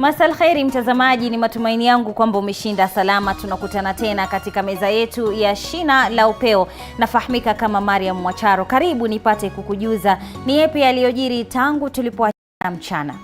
Masal khairi mtazamaji, ni matumaini yangu kwamba umeshinda salama. Tunakutana tena katika meza yetu ya Shina La Upeo. Nafahamika kama Mariam Mwacharo. Karibu nipate kukujuza ni yapi yaliyojiri tangu tulipoachana mchana.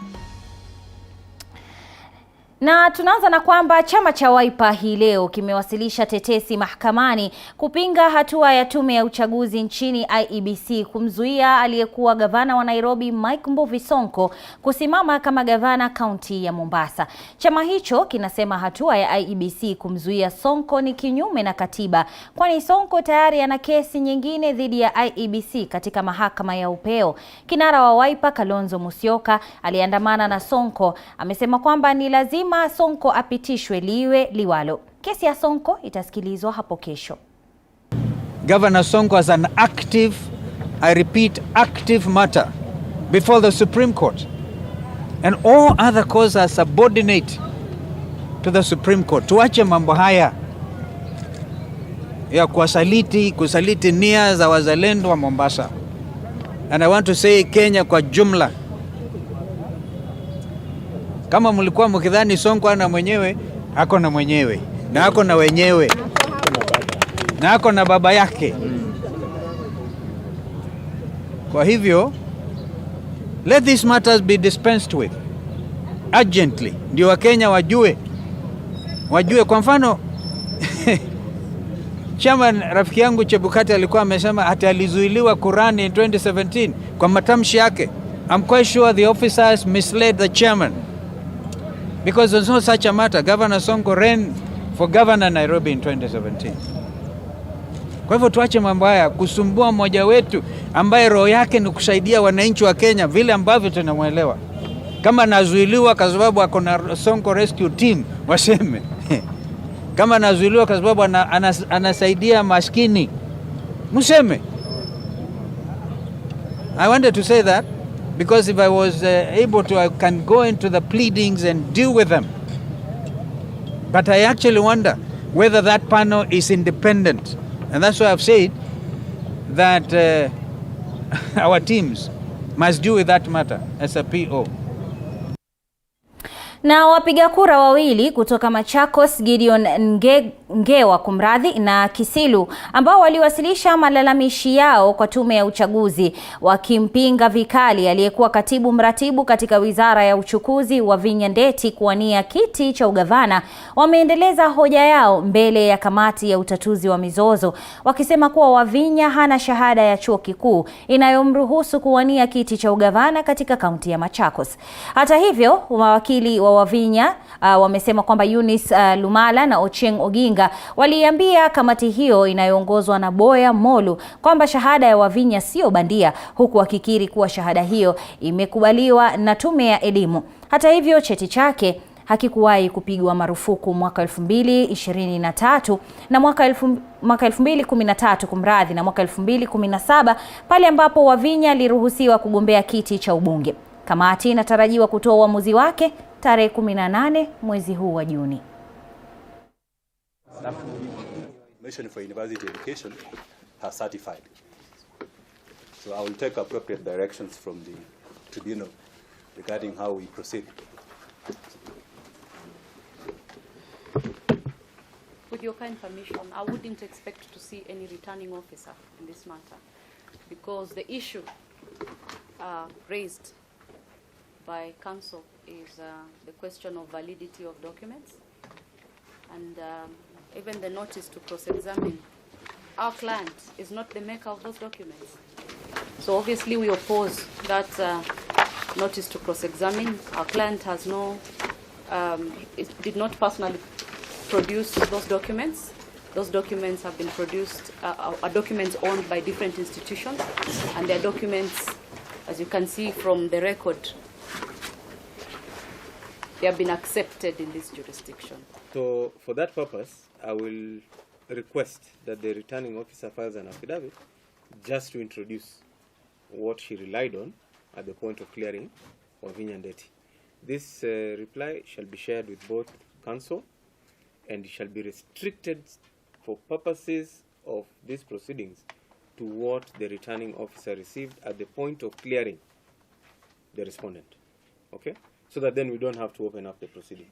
Na tunaanza na kwamba chama cha Wiper hii leo kimewasilisha tetesi mahakamani kupinga hatua ya tume ya uchaguzi nchini IEBC kumzuia aliyekuwa gavana wa Nairobi Mike Mbuvi Sonko kusimama kama gavana kaunti ya Mombasa. Chama hicho kinasema hatua ya IEBC kumzuia Sonko ni kinyume na katiba, kwani Sonko tayari ana kesi nyingine dhidi ya IEBC katika mahakama ya Upeo. Kinara wa Wiper Kalonzo Musyoka aliandamana na Sonko amesema kwamba ni lazima Sonko apitishwe liwe liwalo. Kesi ya Sonko itasikilizwa hapo kesho. Governor Sonko has an active, I repeat, active matter before the Supreme Court. And all other courts are subordinate to the Supreme Court. Tuache mambo haya ya kusaliti nia za wazalendo wa Mombasa. And I want to say Kenya kwa jumla, kama mlikuwa mkidhani Sonko ana mwenyewe, ako na mwenyewe, na ako na wenyewe, na ako na baba yake. Kwa hivyo, let these matters be dispensed with urgently. Ndio Wakenya wajue. Kwa mfano, chairman rafiki yangu Chebukati alikuwa amesema hata alizuiliwa Kurani in 2017 kwa matamshi yake. I'm quite sure the officers misled the chairman, because there's no such a matter. Governor Sonko ran for governor Nairobi in 2017. Kwa hivyo tuache mambo haya kusumbua mmoja wetu ambaye roho yake ni kusaidia wananchi wa Kenya vile ambavyo tunamuelewa. Kama nazuiliwa kwa sababu ako na Sonko Rescue Team, waseme. Kama nazuiliwa kwa sababu anasaidia maskini, museme. I wanted to say that because if I was able to, I can go into the pleadings and deal with them. But I actually wonder whether that panel is independent. And that's why I've said that our teams must deal with that matter as a PO. Na wapiga kura wawili kutoka Machakos, Gideon Ngewa kumradhi na Kisilu, ambao waliwasilisha malalamishi yao kwa tume ya uchaguzi wakimpinga vikali aliyekuwa katibu mratibu katika wizara ya uchukuzi Wavinya Ndeti kuwania kiti cha ugavana, wameendeleza hoja yao mbele ya kamati ya utatuzi wa mizozo, wakisema kuwa Wavinya hana shahada ya chuo kikuu inayomruhusu kuwania kiti cha ugavana katika kaunti ya Machakos. Hata hivyo, mawakili wa Wavinya wamesema kwamba Eunice Lumala na Ochieng Oginga waliambia kamati hiyo inayoongozwa na Boya Molu kwamba shahada ya Wavinya sio bandia, huku wakikiri kuwa shahada hiyo imekubaliwa na tume ya elimu. Hata hivyo, cheti chake hakikuwahi kupigwa marufuku mwaka 2023 na mwaka 2013 kumradhi na mwaka 2017 pale ambapo Wavinya aliruhusiwa kugombea kiti cha ubunge. Kamati inatarajiwa kutoa uamuzi wake tarehe 18 mwezi huu wa Juni. Commission for University Education has certified. So I will take appropriate directions from the tribunal regarding how we proceed. With your kind permission, I wouldn't expect to see any returning officer in this matter, because the issue raised by council is the question of validity of documents, and even the notice to cross-examine. Our client is not the maker of those documents, so obviously we oppose that notice to cross-examine. Our client has did not personally produce those documents. Those documents have been produced, are documents owned by different institutions, and they're documents, as you can see from the record, they have been accepted in this jurisdiction. So for that purpose, I will request that the returning officer files an affidavit just to introduce what she relied on at the point of clearing Wavinya Ndeti. This reply shall be shared with both counsel, and it shall be restricted for purposes of these proceedings to what the returning officer received at the point of clearing the respondent. Okay? so that then we don't have to open up the proceedings.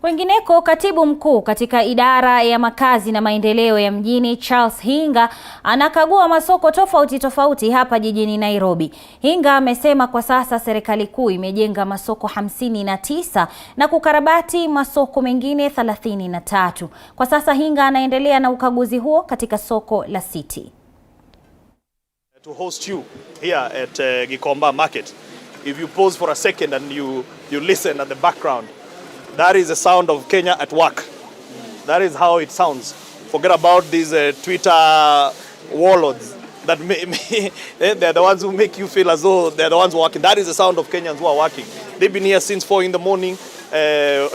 Wengineko, katibu mkuu katika idara ya makazi na maendeleo ya mjini Charles Hinga anakagua masoko tofauti hapa jijini Nairobi. Hinga amesema kwa sasa serikali kuu imejenga masoko 59 na kukarabati masoko mengine 33. Kwa sasa Hinga anaendelea na ukaguzi huo katika soko la City. To host you here at Gikomba Market. If you pause for a second and you listen at the background, that is the sound of Kenya at work. That is how it sounds. Forget about these Twitter warlords that they're the ones who make you feel as though they're the ones working. That is the sound of Kenyans who are working. They've been here since 4 in the morning,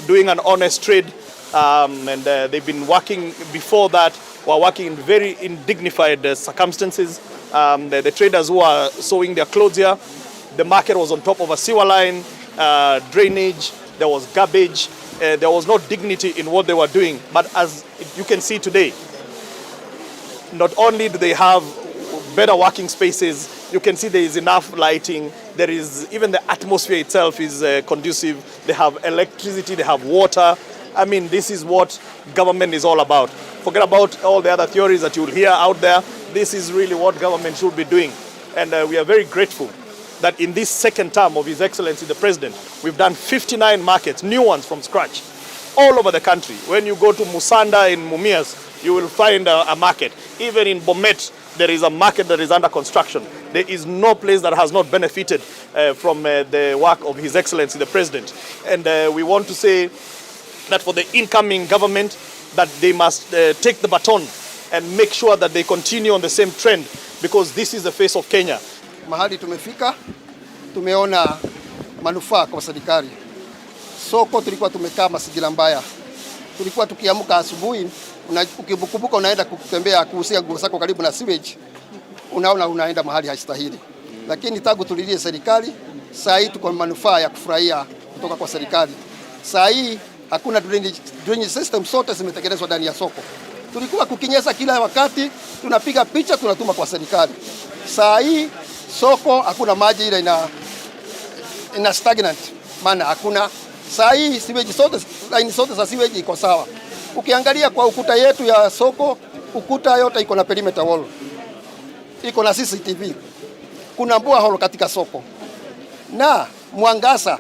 doing an honest trade, and they've been working before that. Were working in very dignified circumstances. The traders who are sewing their clothes here, the market was on top of a sewer line, drainage, there was garbage, there was no dignity in what they were doing. But as you can see today, not only do they have better working spaces, you can see there is enough lighting, there is even the atmosphere itself is conducive, they have electricity, they have water. I mean, this is what government is all about. Forget about all the other theories that you'll hear out there. This is really what government should be doing. And we are very grateful that in this second term of His Excellency the President, we've done 59 markets, new ones from scratch, all over the country. When you go to Musanda in Mumias, you will find a market. Even in Bomet, there is a market that is under construction. There is no place that has not benefited from the work of His Excellency the President. And we want to say that for the incoming government, that they must take the baton and make sure that they continue on the same trend, because this is the face of Kenya. Mahali tumefika, tumeona manufaa kwa serikali. Soko tulikuwa tumekaa mazingira mbaya. Tulikuwa tukiamka asubuhi, ukibukubuka unaenda kutembea kuhusia nguo zako karibu na sewage, unaona unaenda mahali haistahili. Lakini tangu tulilie serikali, saa hii tuko manufaa ya kufurahia kutoka kwa serikali. Saa hii hakuna drainage system, zote zimetengenezwa ndani ya soko. Tulikuwa kukinyesha kila wakati, tunapiga picha tunatuma kwa serikali. Saa hii soko hakuna maji, ile ina stagnant, maana hakuna. Saa hii sewage zote, line zote za sewage iko sawa. Ukiangalia kwa ukuta yetu ya soko, ukuta yote iko na perimeter wall, iko na CCTV, kuna borehole katika soko na mwangaza,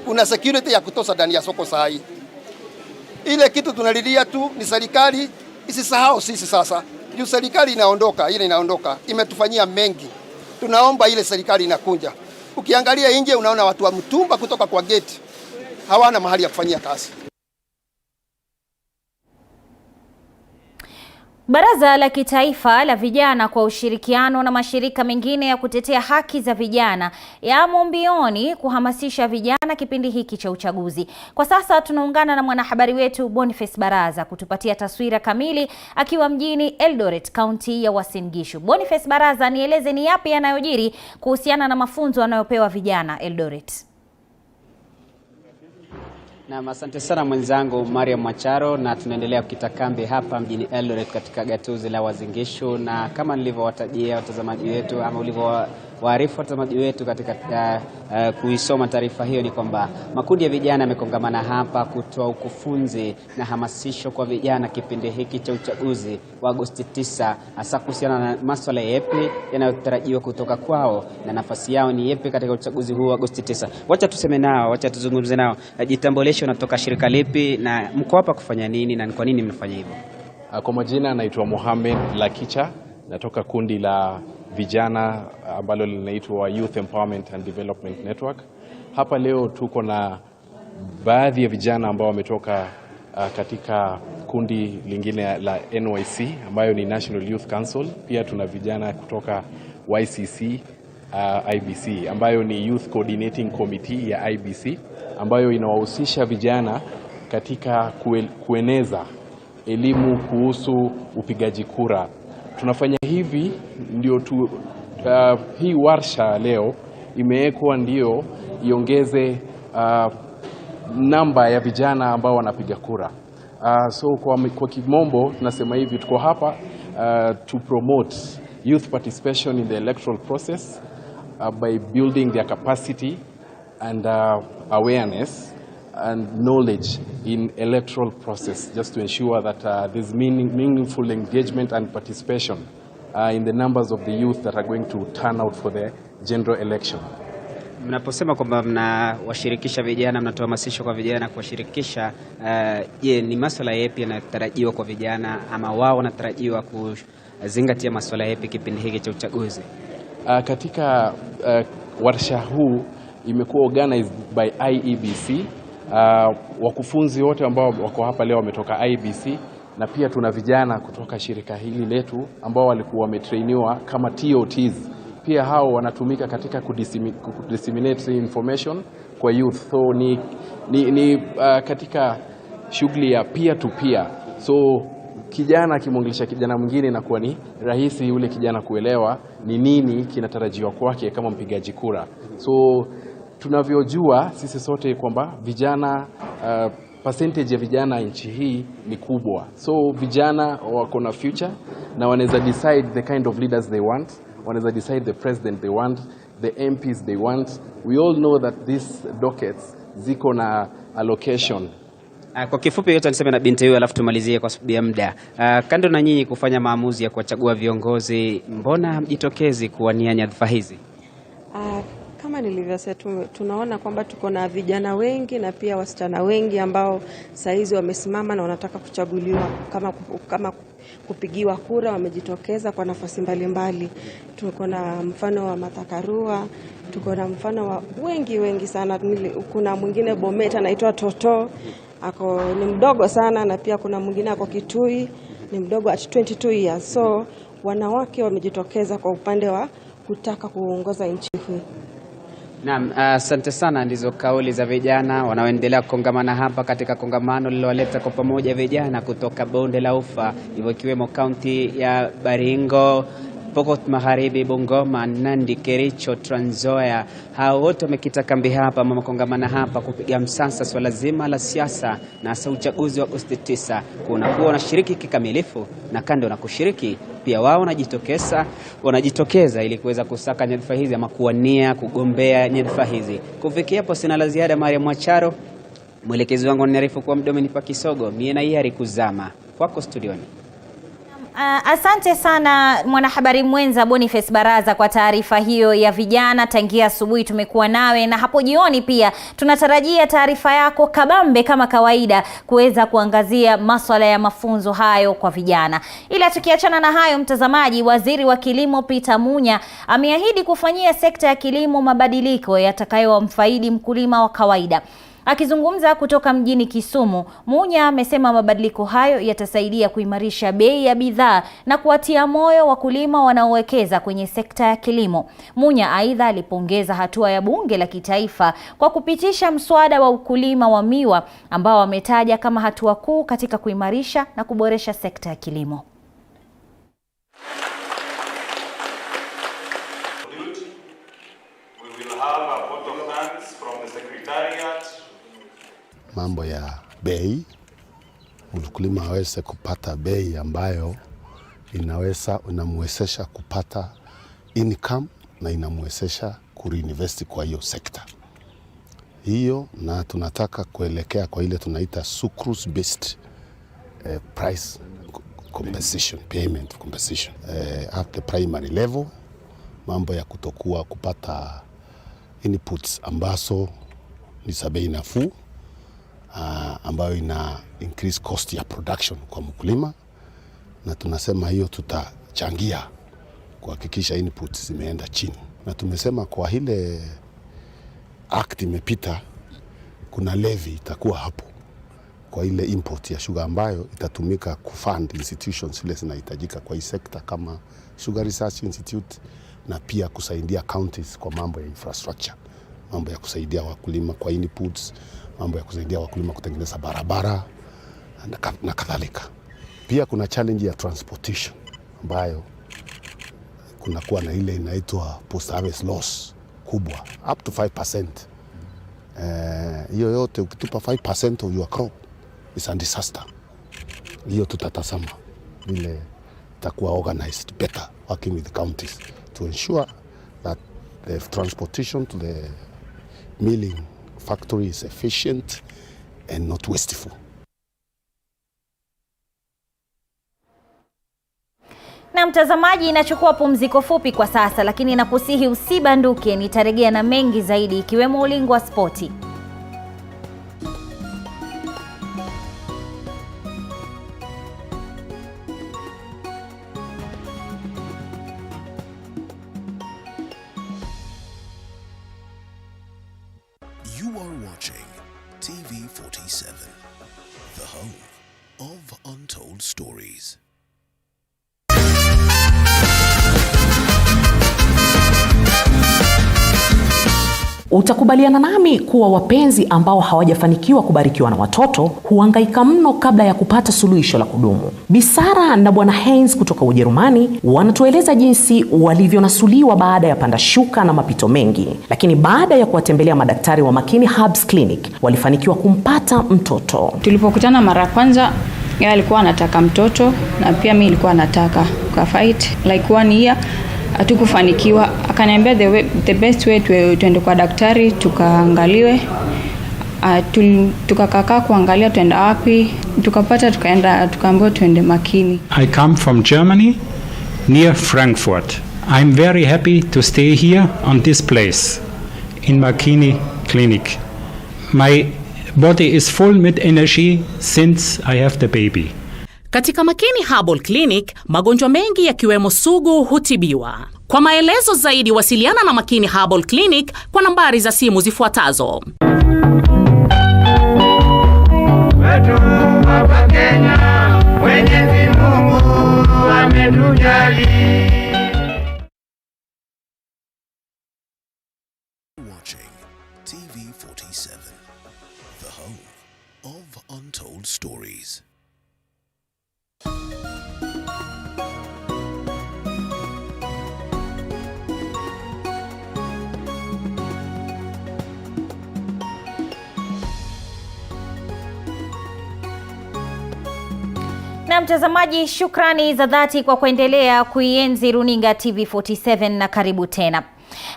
kuna security ya kutosha ndani ya soko. Saa hii ile kitu tunalilia tu ni serikali isisahau sisi sasa. Juu serikali inaondoka, ile inaondoka, imetufanyia mengi. Tunaomba ile serikali inakuja. Ukiangalia nje unaona watu wa mtumba kutoka kwa gate hawana mahali ya kufanyia kazi. Baraza la Kitaifa la Vijana kwa ushirikiano na mashirika mengine ya kutetea haki za vijana yamo mbioni kuhamasisha vijana kipindi hiki cha uchaguzi. Kwa sasa tunaungana na mwanahabari wetu Boniface Baraza kutupatia taswira kamili akiwa mjini Eldoret, kaunti ya Uasin Gishu. Boniface Baraza, nieleze ni yapi yanayojiri kuhusiana na mafunzo yanayopewa vijana Eldoret? Na asante sana mwenzangu Mariam Macharo, na tunaendelea kukita kambi hapa mjini Eldoret katika gatuzi la Uasin Gishu, na kama nilivyowatajia watazamaji wetu ama ulivyowaarifu watazamaji wetu katika kuisoma taarifa hiyo ni kwamba makundi ya vijana yamekongamana hapa kutoa ukufunzi na hamasisho kwa vijana kipindi hiki cha uchaguzi wa Agosti 9, hasa kuhusiana na masuala yapi yanayotarajiwa kutoka kwao na nafasi yao ni yapi katika uchaguzi huu wa Agosti 9. Wacha tuseme nao, wacha tuzungumze nao. Jitambulisho, unatoka shirika lipi na mko hapa kufanya nini na kwa nini mnafanya hivyo? Kwa majina naitwa Mohamed Lakicha, natoka kundi la vijana ambalo linaitwa Youth Empowerment and Development Network. Hapa leo tuko na baadhi ya vijana ambao wametoka katika kundi lingine la NYC ambayo ni National Youth Council. Pia tuna vijana kutoka YCC IBC ambayo ni Youth Coordinating Committee ya IBC ambayo inawahusisha vijana katika kueneza elimu kuhusu upigaji kura. Tunafanya hivi ndio hii warsha leo imewekwa ndio iongeze namba ya vijana ambao wanapiga kura. So kwa kimombo tunasema hivi, tuko hapa to promote youth participation in the electoral process by building their capacity and awareness and knowledge in electoral process, just to ensure that there's meaningful engagement and participation in the numbers of the youth that are going to turn out for the general election. Mnaposema kwamba mnawashirikisha vijana, mnatoa hamasisho kwa vijana kuwashirikisha, je, ni masuala yapi yanatarajiwa kwa vijana ama wao wanatarajiwa kuzingatia masuala yapi kipindi hiki cha uchaguzi? Katika warsha huu imekuwa organized by IEBC. Wakufunzi wote ambao wako hapa leo wametoka IEBC, na pia tuna vijana kutoka shirika hili letu ambao walikuwa wametrainiwa kama TOTs. Pia hao wanatumika katika kudisseminate information kwa youth. So ni katika shughuli ya peer to peer. So kijana akimwongelesha kijana mwingine na kuwa ni rahisi yule kijana kuelewa ni nini kinatarajiwa kwake kama mpigaji kura. So tunavyojua sisi sote kwamba vijana, percentage ya vijana nchi hii ni kubwa. So vijana wako na future na wanaweza decide the kind of leaders they want. Wanaweza decide the president they want, the MPs they want. We all know that these dockets ziko na allocation. Kwa kifupi yote niseme na binti huyu alafu tumalizie kwa sababu ya muda. Kando na nyinyi kufanya maamuzi ya kuwachagua viongozi, mbona mjitokezi kuwania nyadhifa hizi? Kama nilivyosema, tunaona kwamba tuko na vijana wengi na pia wasichana wengi ambao saizi wamesimama na wanataka kuchaguliwa kama kupigiwa kura, wamejitokeza kwa nafasi mbalimbali. Tuko na mfano wa Matakarua, tuko na mfano wa wengi sana. Kuna mwingine Bomet anaitwa Toto, ni mdogo sana, na pia kuna mwingine ako Kitui, ni mdogo at 22 years. So wanawake wamejitokeza kwa upande wa kutaka kuongoza nchi hii. Naam, asante sana. Ndizo kauli za vijana wanaoendelea kongamana hapa katika kongamano lililowaleta kwa pamoja vijana kutoka Bonde la Ufa, hivyo ikiwemo kaunti ya Baringo, Pokot Magharibi, Bungoma, Nandi, Kericho, Trans Nzoia. Hao wote wamekita kambi hapa ama kongamana hapa kupiga msasa swala zima la siasa na hasa uchaguzi wa Agosti 9. Kuwa wanashiriki kikamilifu, na kando na kushiriki pia wao wanajitokeza ili kuweza kusaka nyadhifa hizi ama kuwania kugombea nyadhifa hizi. Kufikia hapo sina la ziada. Maria Mwacharo, mwelekezi wangu ananiarifu kwa muda umenipa kisogo. Mie na hiari kuzama kwako studioni. Asante sana mwanahabari mwenza Boniface Baraza kwa taarifa hiyo ya vijana. Tangia asubuhi tumekuwa nawe, na hapo jioni pia tunatarajia taarifa yako kabambe kama kawaida kuweza kuangazia masuala ya mafunzo hayo kwa vijana. Ila tukiachana na hayo, mtazamaji, waziri wa kilimo Peter Munya ameahidi kufanyia sekta ya kilimo mabadiliko yatakayomfaidi mkulima wa kawaida. Akizungumza kutoka mjini Kisumu, Munya amesema mabadiliko hayo yatasaidia kuimarisha bei ya bidhaa na kuwatia moyo wakulima wanaowekeza kwenye sekta ya kilimo. Munya aidha alipongeza hatua ya bunge la kitaifa kwa kupitisha mswada wa ukulima wa miwa ambao ametaja kama hatua kuu katika kuimarisha na kuboresha sekta ya kilimo. Mambo ya bei, mkulima aweze kupata bei ambayo inamwezesha kupata income na inamwezesha kurinvest kwa hiyo sekta hiyo, na tunataka kuelekea kwa ile tunaita sucrose based price compensation, payment compensation at the primary level. Mambo ya kutokuwa kupata inputs ambazo ni bei nafuu, ambayo ina increase cost ya production kwa mkulima, na tunasema hiyo tutachangia kuhakikisha inputs zimeenda chini. Na tumesema kwa ile act imepita, kuna levy itakuwa hapo kwa ile import ya sugar ambayo itatumika kufund institutions zile zinahitajika kwa hii sekta kama Sugar Research Institute, na pia kusaidia counties kwa mambo ya infrastructure, mambo ya kusaidia wakulima kwa inputs, mambo ya kusaidia wakulima kutengeneza barabara na kadhalika. Pia kuna challenge ya transportation ambayo kunakuwa na ile inaitwa post harvest loss kubwa up to 5%. Hiyo yote ukitupa 5% of your crop is a disaster. Hiyo tutatazama vile itakuwa organized better, working with the counties to ensure that the transportation to the milling factory is efficient and not wasteful. Na mtazamaji, inachukua pumziko fupi kwa sasa, lakini nakusihi usibanduke, nitarejea na mengi zaidi ikiwemo ulingo wa spoti. You are watching TV47, the home of untold stories. Utakubaliana nami kuwa wapenzi ambao hawajafanikiwa kubarikiwa na watoto huhangaika mno kabla ya kupata suluhisho la kudumu. Bisara na Bwana Heinz kutoka Ujerumani wanatueleza jinsi walivyonasuliwa baada ya panda shuka na mapito mengi, lakini baada ya kuwatembelea madaktari wa Makini Herbs Clinic walifanikiwa kumpata mtoto. Tulipokutana mara kwanza, yeye alikuwa anataka mtoto na pia mimi nilikuwa nataka. Kwa fight like 1 year hatukufanikiwa. Akaniambia the best way tuende kwa daktari tukaangaliwe. Tukakaa kuangalia tuenda wapi, tukapata tukaambiwa tuende Makini. I come from Germany, near Frankfurt. I'm very happy to stay here on this place in Makini Clinic. My body is full with energy since I have the baby. Katika Makini Herbal Clinic, magonjwa mengi yakiwemo sugu hutibiwa. Kwa maelezo zaidi wasiliana na Makini Herbal Clinic kwa nambari za simu zifuatazo. Wetu wa Kenya, Mwenyezi Mungu ametujali. Watching TV47, the home of untold stories. Na mtazamaji, shukrani za dhati kwa kuendelea kuienzi runinga TV47 na karibu tena.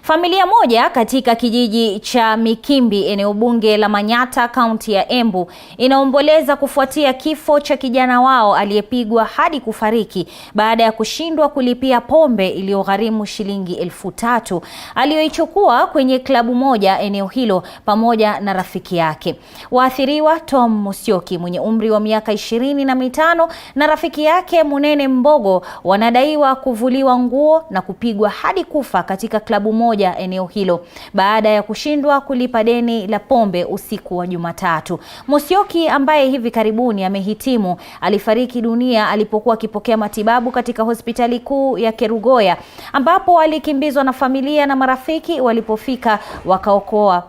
Familia moja katika kijiji cha Mikimbi, eneo bunge la Manyata, kaunti ya Embu, inaomboleza kufuatia kifo cha kijana wao aliyepigwa hadi kufariki baada ya kushindwa kulipia pombe iliyogharimu shilingi 3,000 aliyoichukua kwenye klabu moja eneo hilo pamoja na rafiki yake. Waathiriwa Tom Musyoki mwenye umri wa miaka 25 na rafiki yake Munene Mbogo wanadaiwa kuvuliwa nguo na kupigwa hadi kufa katika klabu moja eneo hilo baada ya kushindwa kulipa deni la pombe usiku wa Jumatatu. Musyoki ambaye hivi karibuni amehitimu alifariki dunia alipokuwa akipokea matibabu katika hospitali kuu ya Kerugoya, ambapo alikimbizwa na familia na marafiki. Walipofika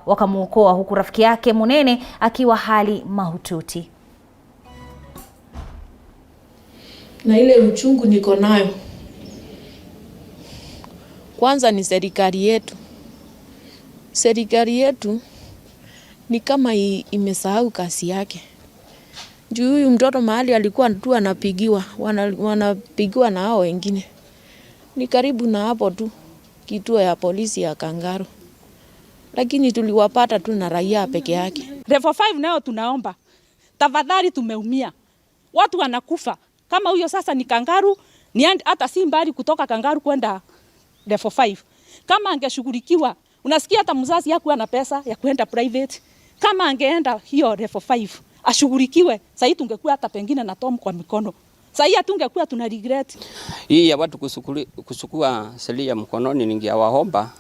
wakamuokoa huku rafiki yake Munene akiwa hali mahututi. Na ile uchungu niko nayo, kwanza ni serikali yetu. Serikali yetu ni kama imesahau kazi yake. Juu huyu mtoto mahali alikuwa tu anapigiwa, wanapigiwa na hao wengine. Ni karibu na hapo tu kituo ya polisi ya Kangaru. Lakini tuliwapata tu na raia peke yake. Level 5 nao tunaomba, tafadhali tumeumia. Watu wanakufa. Kama huyo sasa ni Kangaru, ni hata si mbali kutoka Kangaru kwenda Level 5. Kama angeshughulikiwa, unasikia hata mzazi yako ana pesa ya kwenda private. Kama angeenda hiyo Level 5, ashughulikiwe. Sasa tungekuwa hata pengine na Tom kwa mikono. Sasa hatungekuwa tuna regret. Hii ya watu kusukua sheria mkononi, ningewaomba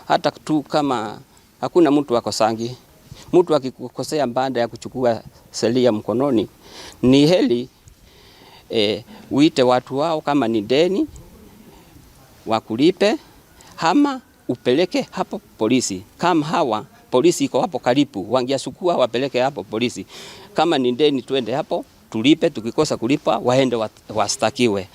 hata tu kama hakuna mtu akosangi. Mtu akikukosea baada ya kuchukua sheria mkononi, ni heli uite watu wao kama ni deni wakulipe, ama upeleke hapo polisi. Kama hawa polisi iko hapo karibu, wangeasukua wapeleke hapo polisi. Kama ni deni tuende hapo tulipe, tukikosa kulipa waende wastakiwe.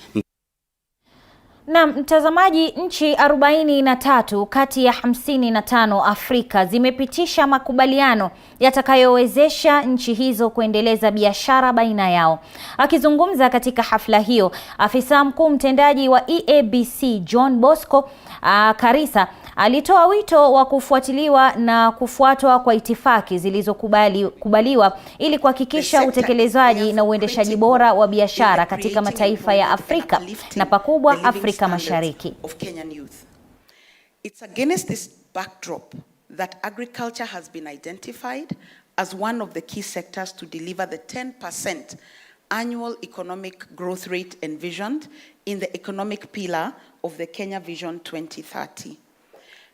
Na mtazamaji, nchi 43 kati ya 55 Afrika zimepitisha makubaliano yatakayowezesha nchi hizo kuendeleza biashara baina yao. Akizungumza katika hafla hiyo, afisa mkuu mtendaji wa EABC John Bosco Karisa Alitoa wito wa kufuatiliwa na kufuatwa kwa itifaki zilizokubaliwa ili kuhakikisha utekelezaji na uendeshaji bora wa biashara katika mataifa ya Afrika na pakubwa Afrika Mashariki. It's against this backdrop that agriculture has been identified as one of the key sectors to deliver the 10% annual economic growth rate envisioned in the economic pillar of the Kenya Vision 2030.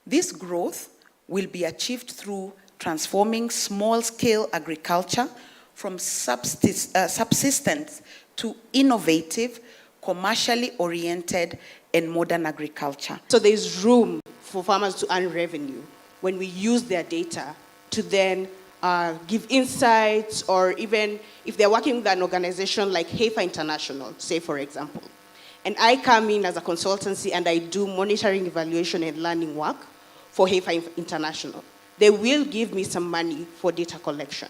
This growth will be achieved through transforming small-scale agriculture from subsistence to innovative, commercially oriented and modern agriculture. So there's room for farmers to earn revenue when we use their data to then give insights, or even if they're working with an organization like HIVI International, say for example, and I come in as a consultancy and I do monitoring, evaluation and learning work for HIVI International, they will give me some money for data collection.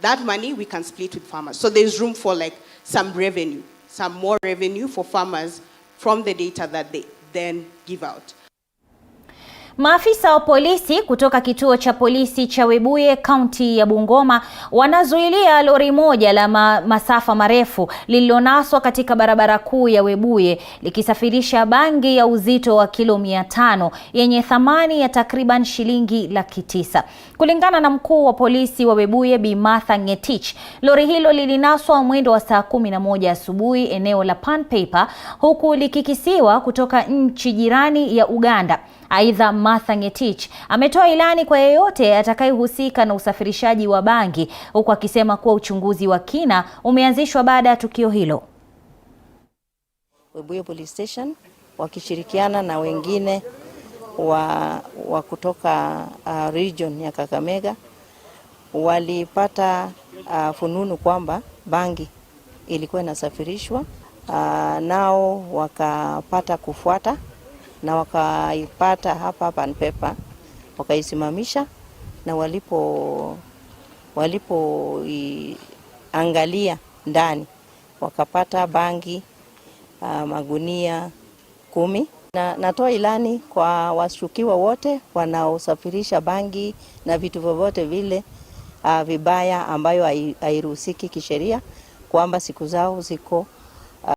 That money we can split with farmers. So there's room for like some revenue, some more revenue for farmers from the data that they then give out. Maafisa wa polisi kutoka kituo cha polisi cha Webuye kaunti ya Bungoma wanazuilia lori moja la masafa marefu lililonaswa katika barabara kuu ya Webuye likisafirisha bangi ya uzito wa kilo 500 yenye thamani ya takriban shilingi 900,000. Kulingana na mkuu wa polisi wa Webuye Bi Martha Ngetich, lori hilo lilinaswa mwendo wa saa 11 asubuhi eneo la Pan Paper, huku likikisiwa kutoka nchi jirani ya Uganda. Aidha, Martha Ngetich ametoa ilani kwa yeyote atakayehusika na usafirishaji wa bangi, huku akisema kuwa uchunguzi wa kina umeanzishwa baada ya tukio hilo. Webuye Police Station wakishirikiana na wengine wa kutoka region ya Kakamega walipata fununu kwamba bangi ilikuwa inasafirishwa, nao wakapata kufuata na wakaipata hapa Pan Paper, wakaisimamisha, na walipoangalia ndani wakapata bangi magunia 10. Na natoa ilani kwa washukiwa wote wanaosafirisha bangi na vitu vyovyote vile vibaya ambayo hairuhusiki kisheria, kwamba siku zao ziko